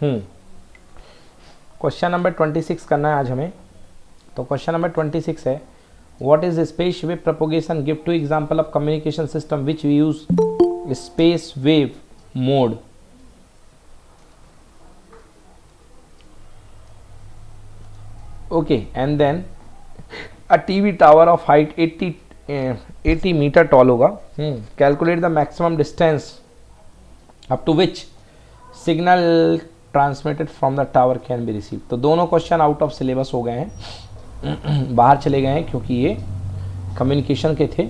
Question number 26 करना है आज हमें। तो क्वेश्चन नंबर 26 है, what is space wave propagation, give two example of communication system which we use space wave mode. Okay, and then a TV tower of height 80 metre tall होगा। Calculate the maximum distance up to which signal transmitted from the tower can be receive. तो दोनों question out of syllabus हो गए हैं, बाहर चले गए हैं क्योंकि ये कम्युनिकेशन के थे।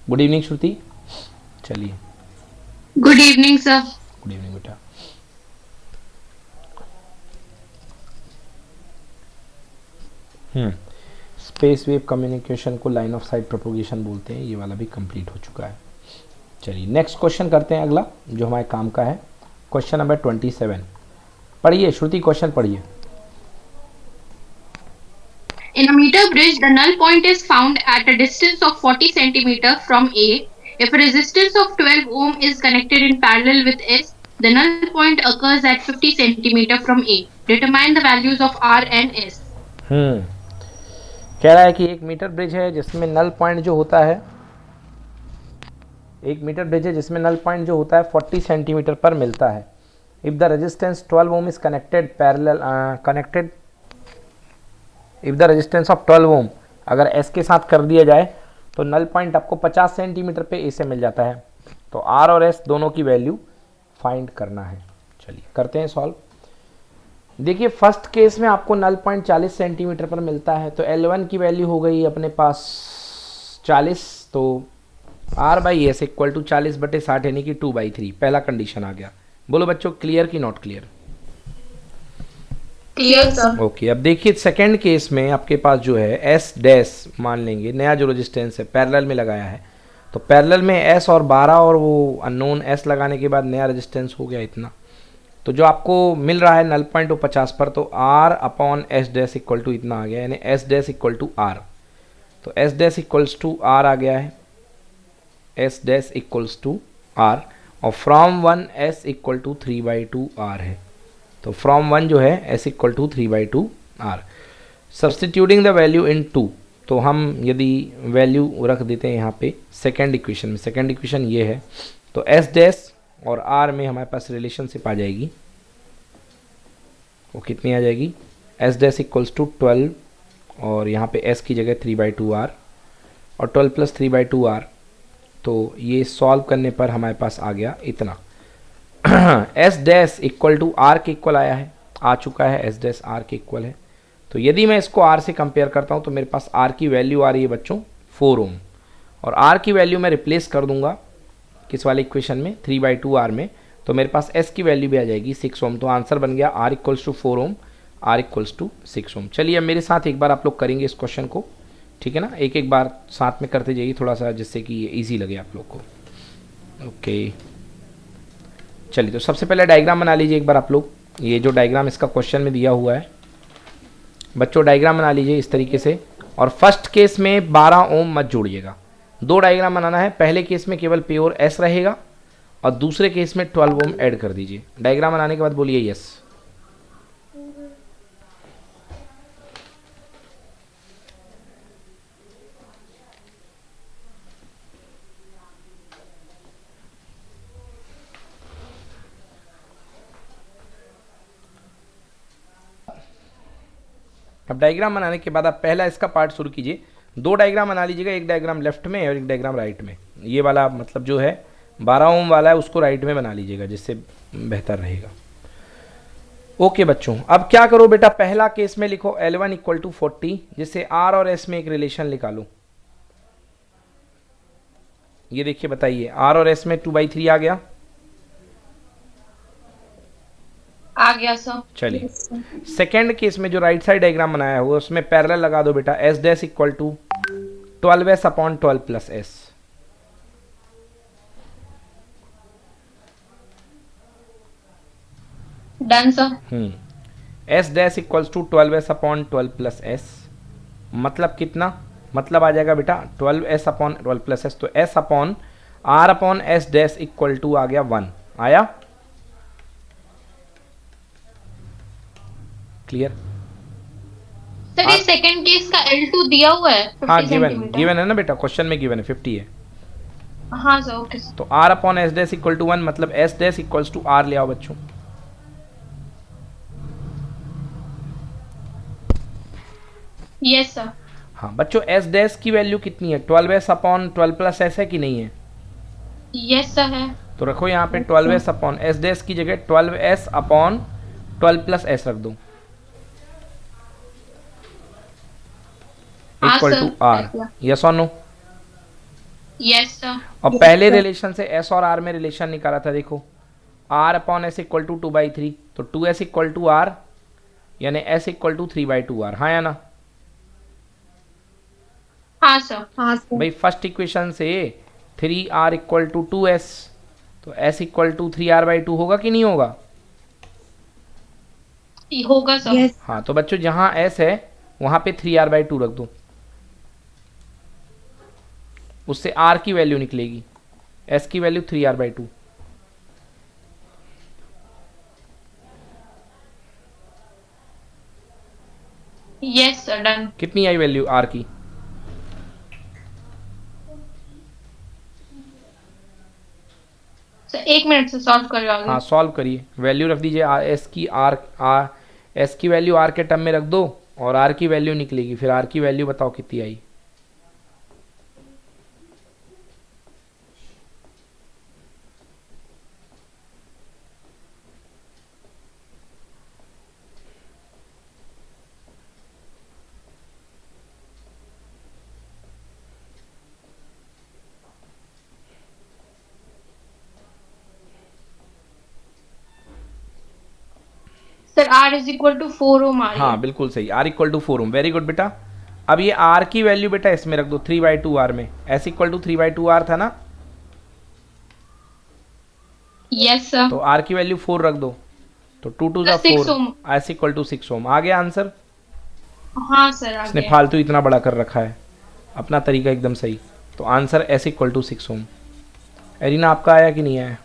गुड इवनिंग श्रुति। चलिए, good evening sir. Good evening बेटा। स्पेस वेव कम्युनिकेशन को लाइन ऑफ साइट प्रोपोगेशन बोलते हैं। ये वाला भी कंप्लीट हो चुका है। चलिए नेक्स्ट क्वेश्चन करते हैं, अगला जो हमारे काम का है, क्वेश्चन नंबर 27। पढ़िए श्रुति, क्वेश्चन पढ़िए। In a meter bridge, the null point is found at a distance of 40 centimeter from A. If a resistance of 12 ohm is connected in parallel with S, the null point occurs at 50 centimeter from A. Determine the values of R and S. कह रहा है कि एक metre bridge है जिसमें null point जो होता है, एक मीटर ब्रिज है जिसमें नल पॉइंट जो होता है 40 सेंटीमीटर पर मिलता है। If the resistance 12 ohm is connected parallel if the resistance of 12 ohm अगर एस के साथ कर दिया जाए तो नल पॉइंट आपको 50 सेंटीमीटर पे ए से मिल जाता है। तो आर और एस दोनों की वैल्यू फाइंड करना है। चलिए करते हैं सॉल्व। देखिए फर्स्ट केस में आपको नल पॉइंट 40 सेंटीमीटर पर मिलता है, तो L1 की वैल्यू हो गई अपने पास 40, तो R by S equal to 40/60 यानी कि 2/3। पहला कंडीशन आ गया। बोलो बच्चों, क्लियर कि not clear? Clear sir. Okay, अब देखिए सेकंड केस में आपके पास जो है एस डैश मान लेंगे, नया जो रेजिस्टेंस है पैरेलल में लगाया है, तो पैरेलल में एस और 12 और वो अननोन एस लगाने के बाद नया रेजिस्टेंस हो गया इतना। तो जो आपको मिल रहा है नल पॉइंट वो 50 पर, तो R upon S dash equal to इतना आ गया, यानी S dash equal to R. तो S dash equals to R आ गया है, S dash equals to R, और from 1 S equal to 3/2 R है। तो फ्रॉम 1 जो है S equal to 3/2 R. Substituting the value in 2, तो हम यदि वैल्यू रख देते हैं यहाँ पे सेकेंड इक्वेशन में, सेकेंड इक्वेशन ये है, तो एस डैश और आर में हमारे पास रिलेशनशिप आ जाएगी। वो कितनी आ जाएगी? एस डैश इक्वल्स टू 12 और यहाँ पे एस की जगह 3/2 आर और 12 प्लस 3/2 आर। तो ये सॉल्व करने पर हमारे पास आ गया इतना। S dash equal to R के इक्वल आया है, आ चुका है, एस डैश आर के इक्वल है। तो यदि मैं इसको आर से कंपेयर करता हूँ तो मेरे पास आर की वैल्यू आ रही है बच्चों 4 ओम, और आर की वैल्यू मैं रिप्लेस कर दूंगा किस वाले इक्वेशन में, 3/2 आर में, तो मेरे पास एस की वैल्यू भी आ जाएगी 6 ओम। तो आंसर बन गया R equals to 4 ohm, R equals to 6 ohm. चलिए अब मेरे साथ एक बार आप लोग करेंगे इस क्वेश्चन को, ठीक है ना, एक एक बार साथ में करते जाइए थोड़ा सा, जिससे कि ये ईजी लगे आप लोग को। ओके चलिए, तो सबसे पहले डायग्राम बना लीजिए एक बार आप लोग। ये जो डायग्राम इसका क्वेश्चन में दिया हुआ है बच्चों, डायग्राम बना लीजिए इस तरीके से। और फर्स्ट केस में 12 ओम मत जोड़िएगा, दो डायग्राम बनाना है। पहले केस में केवल प्योर एस रहेगा और दूसरे केस में 12 ओम ऐड कर दीजिए। डायग्राम बनाने के बाद बोलिए यस। अब डायग्राम बनाने के बाद आप पहला इसका पार्ट शुरू कीजिए। दो डायग्राम बना लीजिएगा, एक डायग्राम लेफ्ट में और एक डायग्राम राइट में। ये वाला मतलब जो है 12 ओम वाला है उसको राइट में बना लीजिएगा, जिससे बेहतर रहेगा। ओके बच्चों, अब क्या करो बेटा, पहला केस में लिखो L1 इक्वल टू 40, जिससे R और S में एक रिलेशन निकालो। ये देखिए बताइए, R और S में 2/3 आ गया, आ गया सर। चलिए सेकेंड केस में जो राइट साइड डायग्राम बनाया हुआ उसमें पैरेलल लगा दो बेटा, S dash equal to 12s upon 12 plus S. Done sir. S dash equals to 12s upon 12 plus S, मतलब कितना, मतलब आ जाएगा बेटा 12s अपॉन 12 प्लस एस। तो S upon R upon S dash equal to आ गया 1, आया। क्लियर? सर ये सेकंड केस का L2 दिया हुआ है हाँ 50 गिवन सेंटीमीटर। गिवन है ना बेटा, क्वेश्चन में गिवन है 50 है। हाँ सर, ओके सर। तो r upon S dash equal to 1, मतलब S dash equals to R ले आओ बच्चों। Yes sir. हाँ बच्चों, एस डैश की वैल्यू कितनी है? 12s अपॉन 12 प्लस एस है कि नहीं है? यस सर है। तो रखो यहाँ पे 12s अपॉन एस डैश की जगह 12s अपॉन 12 प्लस एस रख दो, हाँ equal to R. Sir. Yes और नो? Yes sir. और पहले रिलेशन से एस और आर में रिलेशन निकाला था, देखो R upon S equal to 2/3, तो 2s इक्वल टू आर, यानी एस इक्वल टू 3/2r। हाँ या ना? हाँ सर। हाँ सर। भाई फर्स्ट इक्वेशन से 3r इक्वल टू 2s, तो s इक्वल टू 3r/2 होगा कि नहीं होगा? होगा सर। yes. हाँ तो बच्चों जहाँ s है वहाँ पे 3r/2 रख दो, उससे r की वैल्यू निकलेगी, s की value 3r/2। Yes sir, done. कितनी आई वैल्यू r की? सर 1 मिनट से सॉल्व कर रहा हूँ। हाँ सॉल्व करिए, वैल्यू रख दीजिए s की, s की वैल्यू r के टर्म में रख दो और r की वैल्यू निकलेगी, फिर r की वैल्यू बताओ कितनी आई। Sir R is equal to 4 ohm आ रही है। हाँ बिल्कुल सही, r equal to 4 ohm, very good बेटा। अब ये r की वैल्यू बेटा इसमें रख दो 3/2r में, s इक्वल टू 3/2r था ना? Yes sir. तो r की वैल्यू 4 रख दो, तो 2 2 जा 4, s इक्वल टू 6 ओम। आ गया आंसर? हाँ सर आ इसने गया। फालतू इतना बड़ा कर रखा है, अपना तरीका एकदम सही। तो answer s equal to 6 ohm. Arina आपका आया कि नहीं आया?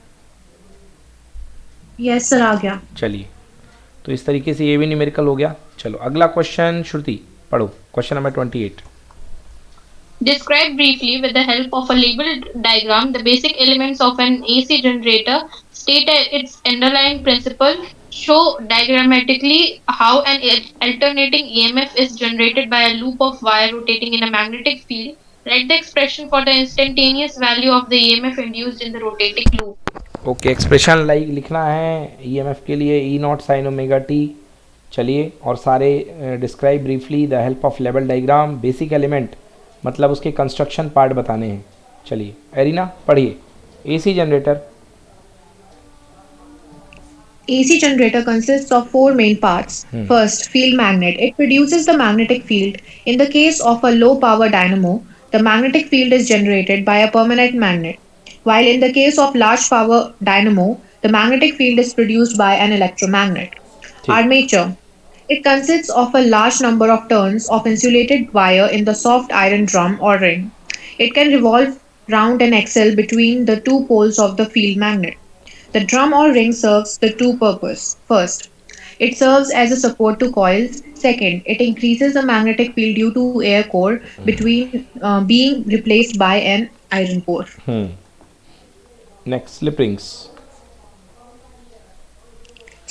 यस सर आ गया। चलिए, तो इस तरीके से ये भी न्यूमेरिकल हो गया। चलो अगला क्वेश्चन श्रुति पढ़ो, question number 28। Describe briefly with the help of a labeled diagram the basic elements of an AC generator. State its underlying principle. Show diagrammatically how an alternating EMF is generated by a loop of wire rotating in a magnetic field. Write the expression for the instantaneous value of the EMF induced in the rotating loop. Okay, expression like लिखना है EMF के लिए E0 sin omega T. चलिए, और सारे describe briefly the help of level diagram, basic element मतलब उसके construction part बताने हैं। चलिए एरिना पढ़िए। AC generator, AC generator consists of four main parts. First, field magnet. It produces the magnetic field. In the case of a low power dynamo, the magnetic field is generated by a permanent magnet. While in the case of large power dynamo, the magnetic field is produced by an electromagnet. ठीक। Armature. It consists of a large number of turns of insulated wire in the soft iron drum or ring. It can revolve round an axle between the two poles of the field magnet. The drum or ring serves the two purposes. First, it serves as a support to coils. Second, it increases the magnetic field due to air core between being replaced by an iron core. Next slip rings.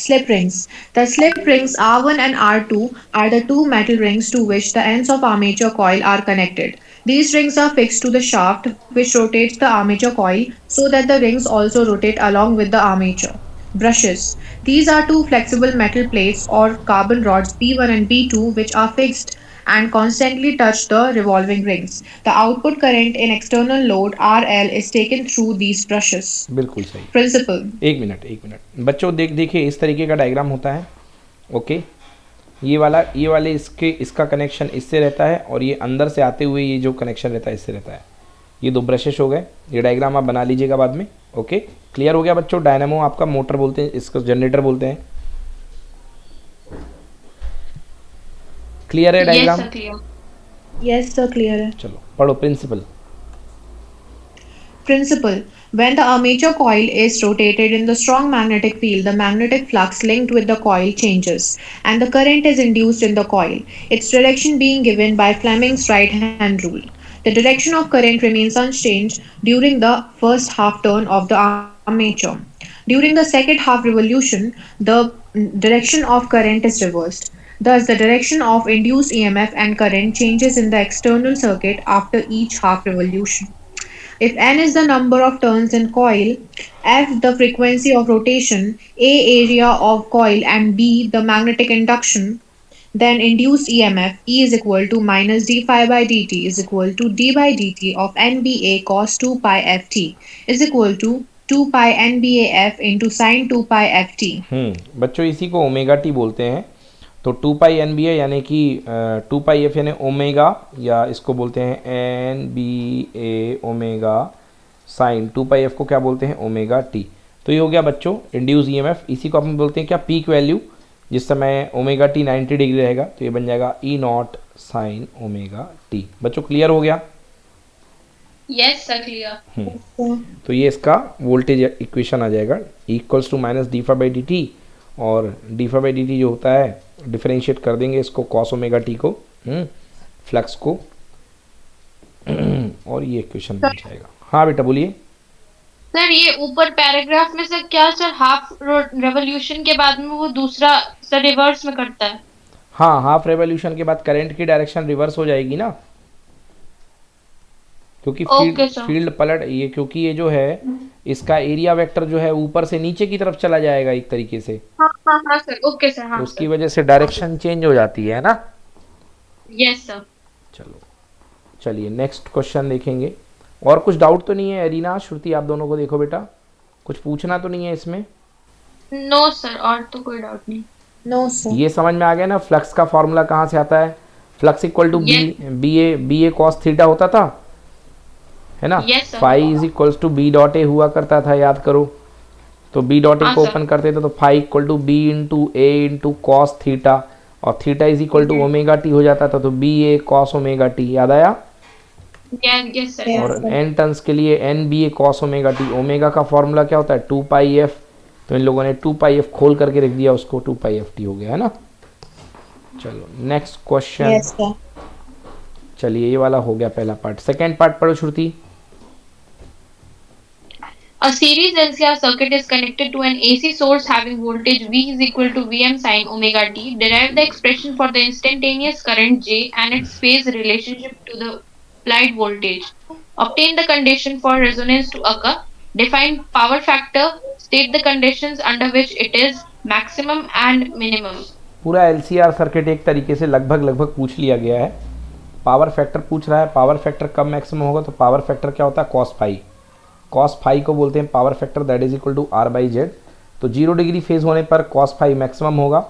Slip rings. The slip rings R1 and R2 are the two metal rings to which the ends of armature coil are connected. These rings are fixed to the shaft which rotates the armature coil so that the rings also rotate along with the armature. Brushes. These are two flexible metal plates or carbon rods P1 and P2 which are fixed and constantly touch the revolving rings. The output current in external load RL is taken through these brushes. बिल्कुल सही। Principle. एक minute बच्चों, देखिए इस तरीके का diagram होता है। ओके, ये वाले इसका कनेक्शन इससे रहता है और ये अंदर से आते हुए ये जो कनेक्शन रहता है इससे रहता है। ये दो ब्रशेस हो गए, ये डायग्राम आप बना लीजिएगा बाद में। ओके, क्लियर हो गया बच्चों? डायनामो आपका मोटर बोलते हैं, इसको जनरेटर बोलते हैं। क्लियर है डायग्राम? Yes, sir, clear. चलो पढ़ो principal. Principle. When the armature coil is rotated in the strong magnetic field, the magnetic flux linked with the coil changes, and the current is induced in the coil, its direction being given by Fleming's right hand rule. The direction of current remains unchanged during the first half turn of the armature. During the second half revolution, the direction of current is reversed. Thus, the direction of induced EMF and current changes in the external circuit after each half revolution. If n is the number of turns in coil, f the frequency of rotation, a area of coil, and b the magnetic induction, then induced EMF E is equal to minus d phi by dt is equal to d by dt of NBA cos 2 pi ft is equal to 2 pi NBA f into sin 2 pi ft. बच्चों इसी को omega T बोलते हैं। तो 2 पाई N B ए यानी कि 2 पाई F यानी omega, या इसको बोलते हैं एन बी ए ओमेगा साइन 2 पाई एफ को क्या बोलते हैं, ओमेगा टी। तो ये हो गया बच्चों इंड्यूस ईएमएफ। इसी को अपन बोलते हैं क्या, पीक वैल्यू। जिस समय ओमेगा टी 90 डिग्री रहेगा तो ये बन जाएगा E naught sine omega t. बच्चों क्लियर हो गया? Yes sir clear. तो ये इसका वोल्टेज इक्वेशन आ जाएगा, equals to minus d phi by d t, और d phi by d t जो होता है डिफरेंशिएट कर देंगे इसको कॉस ओमेगा टी को, फ्लक्स को, और ये इक्वेशन बन जाएगा। हाँ बेटा बोलिए। सर ये ऊपर पैराग्राफ में सर क्या सर हाफ रेवोल्यूशन के बाद में वो दूसरा सर रिवर्स में करता है? हाँ, हाफ रेवोल्यूशन के बाद करंट की डायरेक्शन रिवर्स हो जाएगी ना, क्योंकि फील्ड पलट ये, क्योंकि ये जो है इसका एरिया वेक्टर जो है ऊपर से नीचे की तरफ चला जाएगा एक तरीके से। हाँ सर, ओके सर। हाँ, उसकी वजह से डायरेक्शन चेंज हो जाती है ना। Yes sir. चलो चलिए नेक्स्ट क्वेश्चन देखेंगे। और कुछ डाउट तो नहीं है एरिना, श्रुति, आप दोनों को देखो बेटा, कुछ पूछना तो नहीं है इसमें? नो सर, और तो कोई डाउट नहीं। No sir. ये समझ में आ गया ना फ्लक्स का फॉर्मूला कहाँ से आता है? Flux equal to B A cos theta होता था, है ना? Phi is equals to B dot A हुआ करता था, याद करो। तो बी डॉट ए को ओपन करते थे तो phi equal to B into A into cos theta, और theta is equal to omega t हो जाता था, तो B A cos omega t, याद आया? Yes sir. और एन टर्न्स के लिए N B A cos omega t, omega का फॉर्मूला क्या होता है, 2 पाई एफ। तो इन लोगों ने 2 पाई एफ खोल करके रख दिया, उसको 2 पाई एफ टी हो गया, है ना। चलो नेक्स्ट क्वेश्चन। चलिए ये वाला हो गया पहला पार्ट। सेकेंड पार्ट पढ़ो श्रुति। A series LCR circuit is connected to an AC source having voltage V is equal to Vm sin omega t. Derive the expression for the instantaneous current J and its phase relationship to the applied voltage. Obtain the condition for resonance to occur. Define power factor. State the conditions under which it is maximum and minimum. पूरा LCR circuit एक तरीके से लगभग पूछ लिया गया है। Power factor पूछ रहा है, पावर फैक्टर कब मैक्सिमम होगा, तो पावर फैक्टर क्या होता है, कॉस फाई। कॉस फाई को बोलते हैं power factor, that is equal to R by Z. तो 0 डिग्री फेज होने पर कॉस फाई मैक्सिमम होगा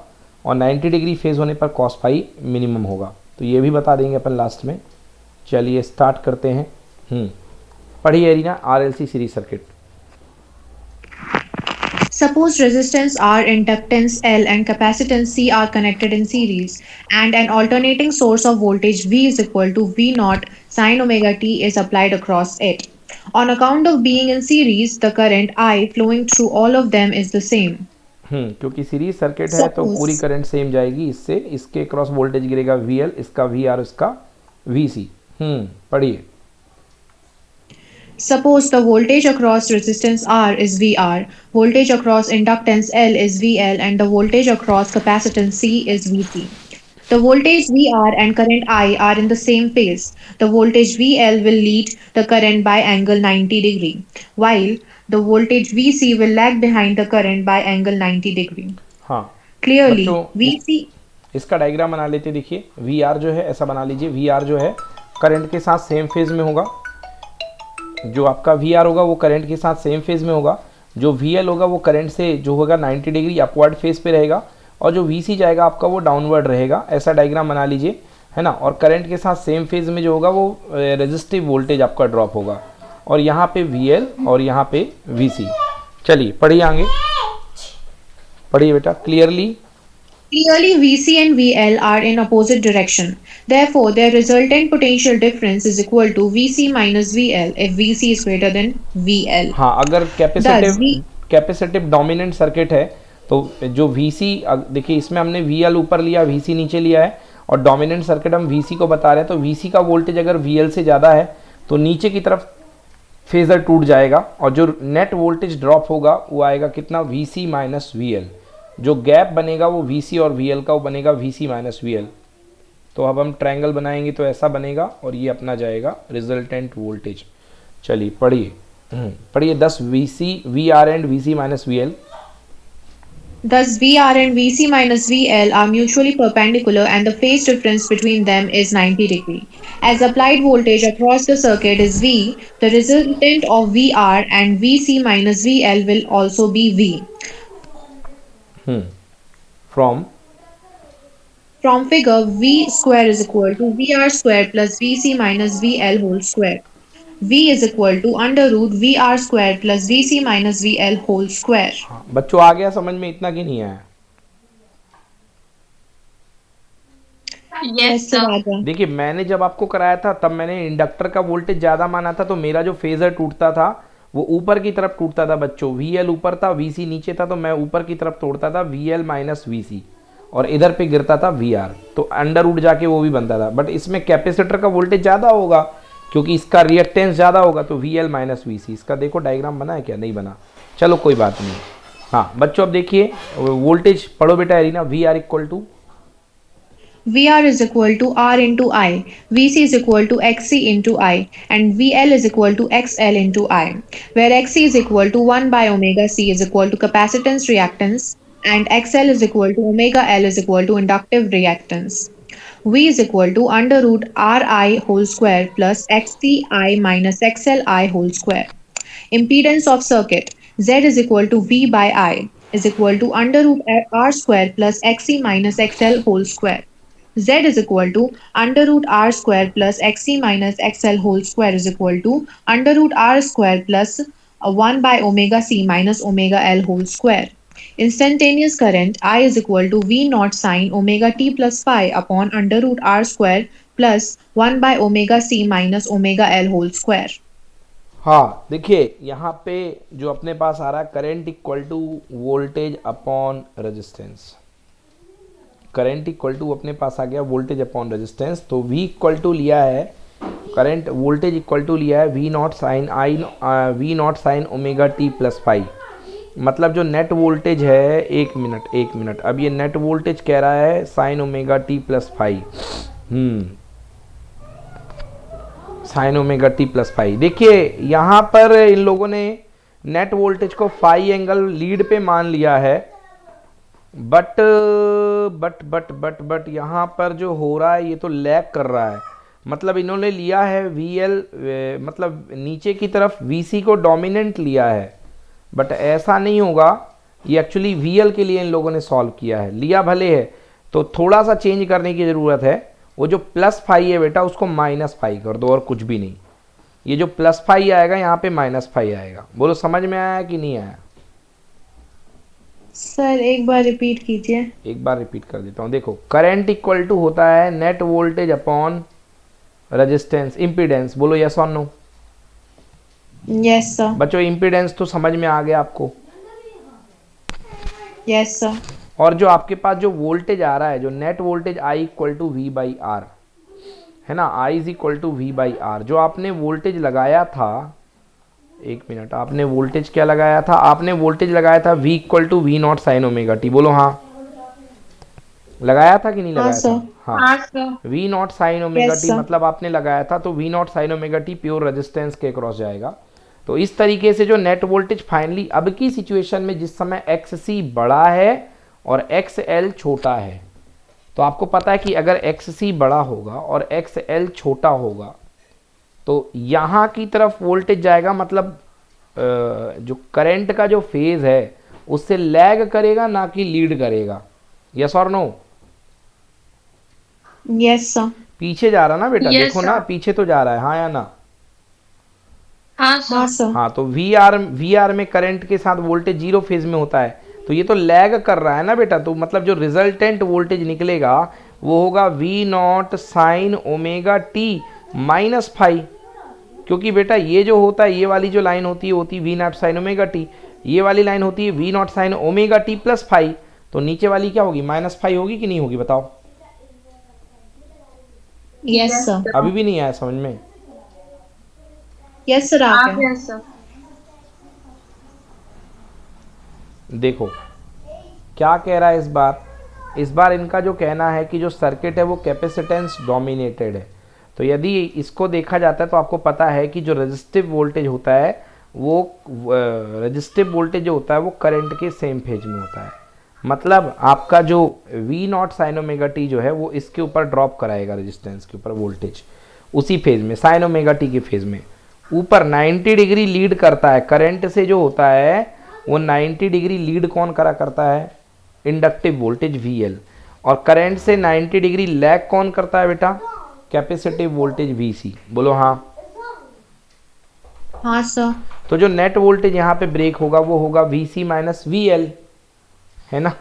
और 90 डिग्री फेज होने पर कॉस फाई मिनिमम होगा। तो ये भी बता देंगे अपन लास्ट में। चलिए स्टार्ट करते हैं। पढ़िए arena, RLC series circuit. Suppose resistance R, inductance L, and capacitance C are connected in series, and an alternating source of voltage V is equal to V naught sin omega t is applied across it. On account of being in series, the current I flowing through all of them is the same. क्योंकि series circuit है तो पूरी current same जाएगी। इससे इसके cross voltage गिरेगा VL, इसका VR, इसका VC। पढ़िए। Suppose the voltage across resistance R is VR, voltage across inductance L is VL, and the voltage across capacitance C is VC. The voltage VR and current I are in the same phase. The voltage VL will lead the current by angle 90 degree, while the voltage VC will lag behind the current by angle 90 degree. हाँ, Clearly, VC इसका diagram बना लेते। देखिए VR जो है ऐसा बना लीजिए, VR जो है करंट के साथ सेम फेज में होगा। जो आपका VR होगा वो करंट के साथ सेम फेज में होगा। जो VL होगा वो करंट से जो होगा 90 डिग्री अपवर्ड फेज पे रहेगा, और जो VC जाएगा आपका वो डाउनवर्ड रहेगा। ऐसा डायग्राम बना लीजिए, है ना। और करंट के साथ सेम फेज में जो होगा वो रेजिस्टिव वोल्टेज आपका ड्रॉप होगा, और यहाँ पे VL और यहाँ पे VC। चलिए पढ़िए आगे, पढ़िए बेटा clearly. Clearly, VC and VL are in opposite direction. Therefore, their resultant potential difference is equal to VC minus VL if VC is greater than VL. हाँ, अगर Thus, capacitive V capacitive dominant circuit है तो जो VC, देखिए इसमें हमने V L ऊपर लिया, वीसी नीचे लिया है, और डोमिनेंट सर्किट हम वीसी को बता रहे हैं, तो वीसी का वोल्टेज अगर वीएल से ज़्यादा है तो नीचे की तरफ फेज़र टूट जाएगा, और जो नेट वोल्टेज ड्रॉप होगा वो आएगा कितना, वीसी माइनस वीएल। जो गैप बनेगा वो वीसी और वीएल का, वो बनेगा वीसी माइनस वीएल। तो अब हम ट्रायंगल बनाएंगे तो ऐसा बनेगा, और ये अपना जाएगा रिजल्टेंट वोल्टेज। चलिए पढ़िए, पढ़िए 10 VC V R and VC minus VL. Thus, VR and VC minus VL are mutually perpendicular and the phase difference between them is 90 degree. As applied voltage across the circuit is V, the resultant of VR and VC minus VL will also be V. From From figure, V square is equal to VR square plus VC minus VL whole square. V is equal to under root VR square plus VC minus VL whole square. हाँ बच्चों, आ गया समझ में इतना कि नहीं आया? Yes, sir. Raja. देखिए मैंने जब आपको कराया था तब मैंने इंडक्टर का वोल्टेज ज़्यादा माना था, तो मेरा जो फेज़र टूटता था वो ऊपर की तरफ टूटता था बच्चों। वीएल ऊपर था, वीसी नीचे था, तो मैं ऊपर की तरफ तोड़ता था वीएल माइनस वीसी, और इधर पे गिरता था वीआर, तो अंडर रूट जाके वो भी बनता था। बट इसमें कैपेसिटर का वोल्टेज ज़्यादा होगा क्योंकि इसका रिएक्टेंस ज़्यादा होगा, तो वीएल माइनस वीसी। इसका देखो डायग्राम बना है क्या? नहीं बना, चलो कोई बात नहीं। हाँ बच्चों अब देखिए वोल्टेज पढ़ो बेटा Arina. V R equal to VR is equal to R into I, VC is equal to XC into I, and VL is equal to XL into I, where XC is equal to 1 by omega C is equal to capacitance reactance, and XL is equal to omega L is equal to inductive reactance. V is equal to under root RI whole square plus XCI minus XLI whole square. Impedance of circuit Z is equal to V by I is equal to under root R square plus XC minus XL whole square. Z is equal to under root R square plus XC minus XL whole square is equal to under root R square plus 1 by omega C minus omega L whole square. Instantaneous current I is equal to V naught sine omega t plus phi upon under root R square plus 1 by omega C minus omega L whole square. हाँ देखिए यहाँ पे जो अपने पास आ रहा है current equal to voltage upon resistance. Current equal to अपने पास आ गया वोल्टेज अपॉन रेजिस्टेंस, तो V इक्वल टू लिया है करंट, वोल्टेज इक्वल टू लिया है V naught sine omega t plus five. मतलब जो नेट वोल्टेज है, एक मिनट, अब ये नेट वोल्टेज कह रहा है sign omega t plus five, sign omega t plus five. देखिए यहाँ पर इन लोगों ने नेट वोल्टेज को फाई एंगल लीड पे मान लिया है, बट यहाँ पर जो हो रहा है ये तो लैग कर रहा है। मतलब इन्होंने लिया है VL, मतलब नीचे की तरफ VC को डोमिनेंट लिया है, बट ऐसा नहीं होगा। ये एक्चुअली VL के लिए इन लोगों ने सॉल्व किया है, लिया भले है, तो थोड़ा सा चेंज करने की ज़रूरत है। वो जो प्लस फाई है बेटा उसको माइनस फाई कर दो, और कुछ भी नहीं। ये जो प्लस फाई आएगा यहाँ पे माइनस फाई आएगा। बोलो समझ में आया कि नहीं आया? सर एक बार रिपीट कीजिए। एक बार रिपीट कर देता हूँ। देखो करंट इक्वल टू होता है net voltage upon resistance, impedance. बोलो यस और नो? Yes sir. बच्चों इम्पीडेंस तो समझ में आ गया आपको? Yes sir. और जो आपके पास जो वोल्टेज आ रहा है, जो net voltage I equal to V by R है ना, I is equal to V by R. जो आपने वोल्टेज लगाया था, एक मिनट, आपने वोल्टेज क्या लगाया था? आपने वोल्टेज लगाया था V equal to V naught sine omega t. बोलो हाँ, लगाया था कि नहीं लगाया था? हाँ, V naught sine omega t मतलब आपने लगाया था, तो V naught sine omega t pure resistance के क्रॉस जाएगा। तो इस तरीके से जो नेट वोल्टेज फाइनली अब की सिचुएशन में जिस समय XC बड़ा है और XL छोटा है, तो आपको पता है कि अगर XC बड़ा होगा और XL छोटा होगा तो यहाँ की तरफ वोल्टेज जाएगा, मतलब जो करंट का जो फेज है उससे लैग करेगा, ना कि लीड करेगा। यस और नो? Yes sir. पीछे जा रहा ना बेटा? Yes, देखो ना, sir. पीछे तो जा रहा है, हाँ या ना? हाँ हाँ सर। सर। हाँ, तो वी आर में करंट के साथ वोल्टेज जीरो फेज में होता है, तो तो ये तो लैग कर रहा है ना बेटा, तो मतलब जो रिजल्टेंट वोल्टेज निकलेगा वो होगा V naught sine omega t minus five, क्योंकि बेटा ये जो होता है, ये वाली जो लाइन होती है V naught sine omega t, ये वाली लाइन होती है V naught sine omega t plus five, तो नीचे वाली क्या होगी, माइनस फाइव होगी कि नहीं होगी बताओ। Yes sir. अभी भी नहीं आया समझ में? यस सर, आ गया। Yes, sir. देखो क्या कह रहा है इस बार इनका जो कहना है कि जो सर्किट है वो कैपेसिटेंस डोमिनेटेड है। तो यदि इसको देखा जाता है तो आपको पता है कि जो रेजिस्टिव वोल्टेज होता है वो रेजिस्टिव वोल्टेज जो होता है वो करंट के सेम फेज में होता है। मतलब आपका जो V naught sine omega t जो है वो इसके ऊपर ड्रॉप कराएगा, रेजिस्टेंस के ऊपर वोल्टेज उसी फेज में, साइन ओमेगा टी के फेज में ऊपर 90 डिग्री लीड करता है करंट से, जो होता है वो 90 डिग्री लीड कौन करा करता है, इंडक्टिव वोल्टेज VL, और करंट से 90 डिग्री लैग कौन करता है बेटा, कैपेसिटिव वोल्टेज VC। बोलो हाँ। हाँ सर। तो जो नेट वोल्टेज यहाँ पे ब्रेक होगा वो होगा VC माइनस VL, है ना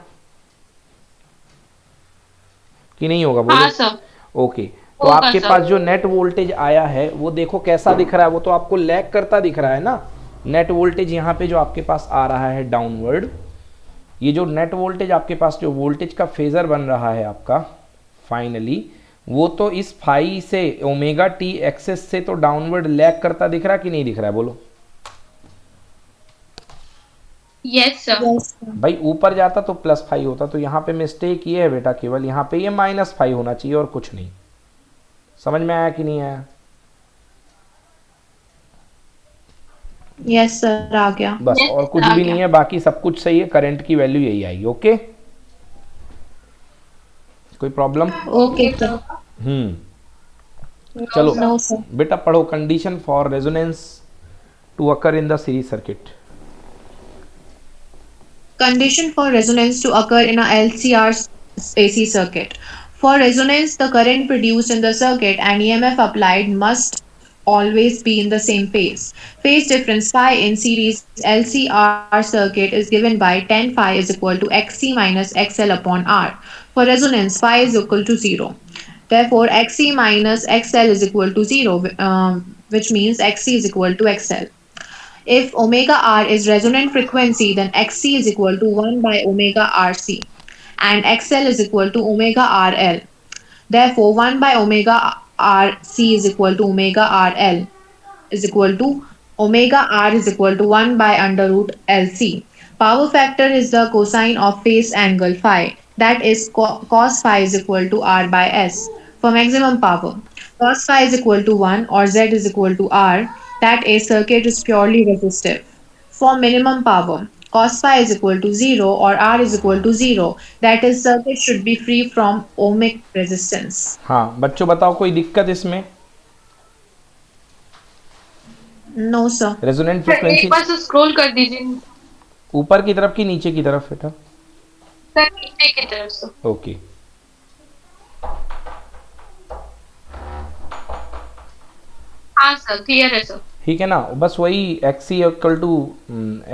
कि नहीं होगा, बोलो। हाँ सर। ओके, तो होगा आपके सर। पास जो नेट वोल्टेज आया है वो देखो कैसा दिख रहा है, वो तो आपको लैग करता दिख रहा है ना। नेट वोल्टेज यहाँ पे जो आपके पास आ रहा है डाउनवर्ड, ये जो नेट वोल्टेज आपके पास जो वोल्टेज का फेजर बन रहा है आपका फाइनली, वो तो इस फाई से ओमेगा टी एक्सेस से तो डाउनवर्ड लैग करता दिख रहा है कि नहीं दिख रहा है, बोलो। Yes, sir. यस भाई ऊपर जाता तो प्लस फाइव होता, तो यहाँ पे मिस्टेक ये है बेटा, केवल यहाँ पे ये माइनस फाइव होना चाहिए और कुछ नहीं। समझ में आया कि नहीं आया? यस सर, आ गया। बस Yes, और कुछ आ भी गया। नहीं है, बाकी सब कुछ सही है, करंट की वैल्यू यही आएगी। ओके, कोई प्रॉब्लम? Okay sir. चलो नो सर। बेटा पढ़ो, condition for resonance to occur in the series circuit. Condition for resonance to occur in a LCR AC circuit. For resonance, the current produced in the circuit and EMF applied must always be in the same phase. Phase difference phi in series LCR circuit is given by 10 phi is equal to XC minus XL upon R. For resonance, phi is equal to 0. Therefore, XC minus XL is equal to 0, which means XC is equal to XL. If omega r is resonant frequency, then Xc is equal to 1 by omega Rc and XL is equal to omega RL. Therefore, 1 by omega Rc is equal to omega RL is equal to omega R is equal to 1 by under root LC. Power factor is the cosine of phase angle phi, that is cos phi is equal to R by S. For maximum power, cos phi is equal to 1 or Z is equal to R, that a circuit is purely resistive. For minimum power, cos phi is equal to 0 or R is equal to 0, that is circuit should be free from ohmic resistance. हाँ बच्चों बताओ कोई दिक्कत इसमें? No sir. Resonant sir एक frequency बार से scroll कर दीजिए ऊपर की तरफ की नीचे की तरफ बेटा? सर, नीचे की तरफ से। ओके, हाँ सर, क्लियर है सर। ठीक है ना, बस वही XC equal to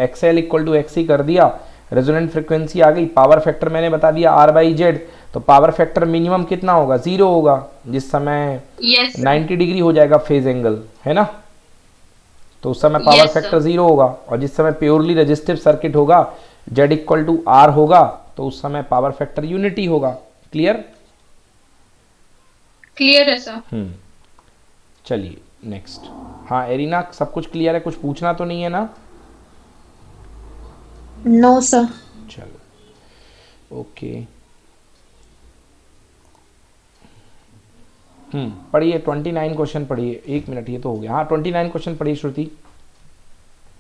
XL equal to XC कर दिया, रेजोनेंट फ्रीक्वेंसी आ गई, पावर फैक्टर मैंने बता दिया R बाई जेड, तो पावर फैक्टर मिनिमम कितना होगा, 0 होगा, जिस समय यस 90 डिग्री हो जाएगा फेज एंगल, है ना, तो उस समय पावर Yes, sir. फैक्टर 0 होगा, और जिस समय प्योरली रेजिस्टिव सर्किट होगा Z इक्वल टू R होगा, तो उस समय पावर फैक्टर यूनिटी होगा। क्लियर? क्लियर है सर। चलिए नेक्स्ट। हाँ एरिना, सब कुछ क्लियर है, कुछ पूछना तो नहीं है ना? No sir. चलो ओके, पढ़िए 29 क्वेश्चन पढ़िए, एक मिनट, ये तो हो गया। हाँ 29 क्वेश्चन पढ़िए श्रुति।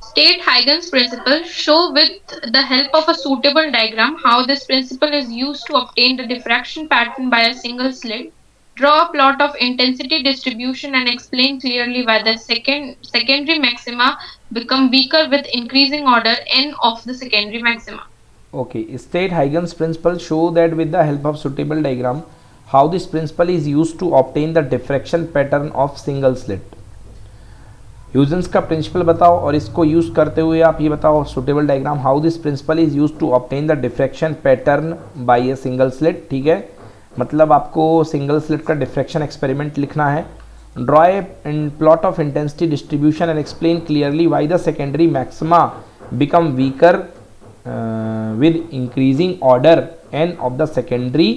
State Huygens principle. Show with the help of a suitable diagram how this principle is used to obtain the diffraction pattern by a single slit. Draw a plot of intensity distribution and explain clearly why the secondary maxima become weaker with increasing order n of the secondary maxima. Okay, state Huygens principle, show that with the help of suitable diagram how this principle is used to obtain the diffraction pattern of single slit. Huygens का principle बताओ और इसको use करते हुए आप ये बताओ suitable diagram how this principle is use to obtain the diffraction pattern by a single slit. ठीक है, मतलब आपको सिंगल स्लिट का डिफ्रैक्शन एक्सपेरिमेंट लिखना है। Draw a plot of intensity distribution and explain clearly why the secondary maxima become weaker with increasing order n of the secondary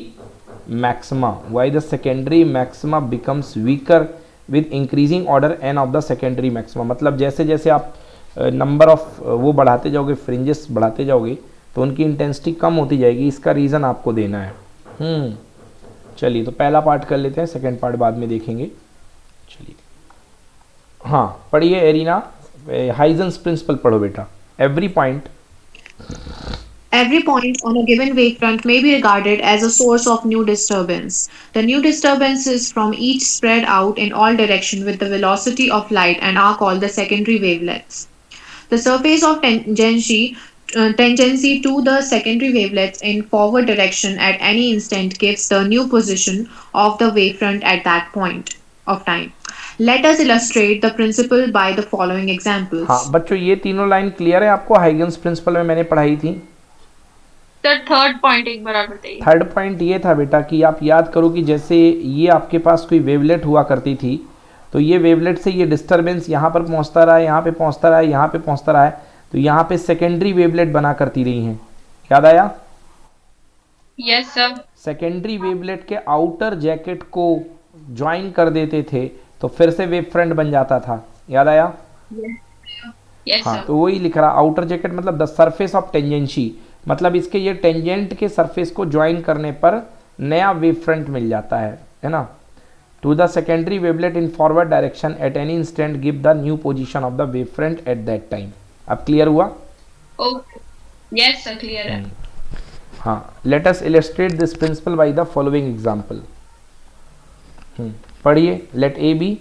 maxima. Why the secondary maxima becomes weaker with increasing order n of the secondary maxima? मतलब जैसे जैसे आप number of वो बढ़ाते जाओगे, fringes बढ़ाते जाओगे, तो उनकी इंटेंसिटी कम होती जाएगी। इसका रीज़न आपको देना है। चलिए, तो पहला पार्ट कर लेते हैं, सेकेंड पार्ट बाद में देखेंगे। चलिए, हाँ पढ़िए एरिना, हाइजेंस प्रिंसिपल पढ़ो बेटा। Every point on a given wavefront may be regarded as a source of new disturbance. The new disturbances from each spread out in all directions with the velocity of light and are called the secondary wavelets. The surface of tangency to the secondary wavelets in forward direction at any instant gives the new position of the wavefront at that point of time. Let us illustrate the principle by the following examples. हाँ बच्चों, ये तीनों line clear है आपको? Huygens principal में मैंने पढ़ाई थी। सर थर्ड पॉइंट एक बार आप बताइए। थर्ड पॉइंट ये था बेटा कि आप याद करो कि जैसे ये आपके पास कोई वेवलेट हुआ करती थी, तो ये वेवलेट से ये डिस्टर्बेंस यहाँ पर पहुँचता रहा है, यहाँ पे पहुँचता रहा है, यहाँ पे पहुँचता रहा है, तो यहाँ पे सेकेंडरी वेवलेट बना करती रही हैं। याद आया? Yes sir. सेकेंडरी वेवलेट के आउटर जैकेट को ज्वाइन कर देते थे तो फिर से वेव फ्रंट बन जाता था। याद आया? यस हाँ, सर। तो वही लिख रहा, आउटर जैकेट मतलब द सरफेस ऑफ टेंजेंसी, मतलब इसके ये टेंजेंट के सरफेस को ज्वाइन करने पर नया वेव फ्रंट मिल जाता है ना। To the secondary wavelet in forward direction at any instant give the new position of the wave front at that time. अब क्लियर हुआ? ओके, यस सर क्लियर है। हाँ, let us illustrate this principle by the following example. पढ़िए, let A be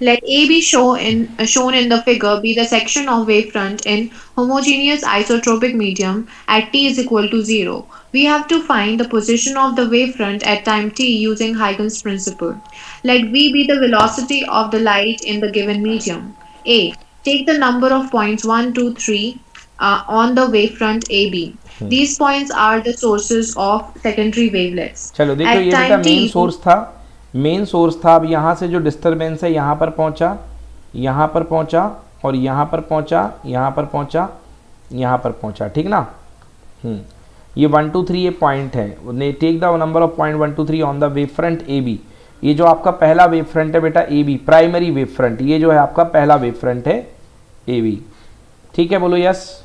Let A be shown in the figure be the section of wavefront in homogeneous isotropic medium at t is equal to 0. We have to find the position of the wavefront at time t using Huygens principle. Let v be the velocity of the light in the given medium. A. Take the number of points 1, 2, 3 on the wavefront AB. These points are the sources of secondary wavelets. चलो देखो, ये बेटा main source था, main source था। अब यहाँ से जो डिस्टर्बेंस है यहाँ पर पहुँचा, यहाँ पर पहुँचा, और यहाँ पर पहुँचा, यहाँ पर पहुँचा, यहाँ पर पहुँचा, ठीक ना। ये 1 2 3 ये पॉइंट है। Take the number of point 1 2 3 on the wave front A B. ये जो आपका पहला वेव फ्रंट है बेटा A B, primary wave front, ये जो है आपका पहला वेव फ्रंट है ए बी। ठीक है, बोलो yes.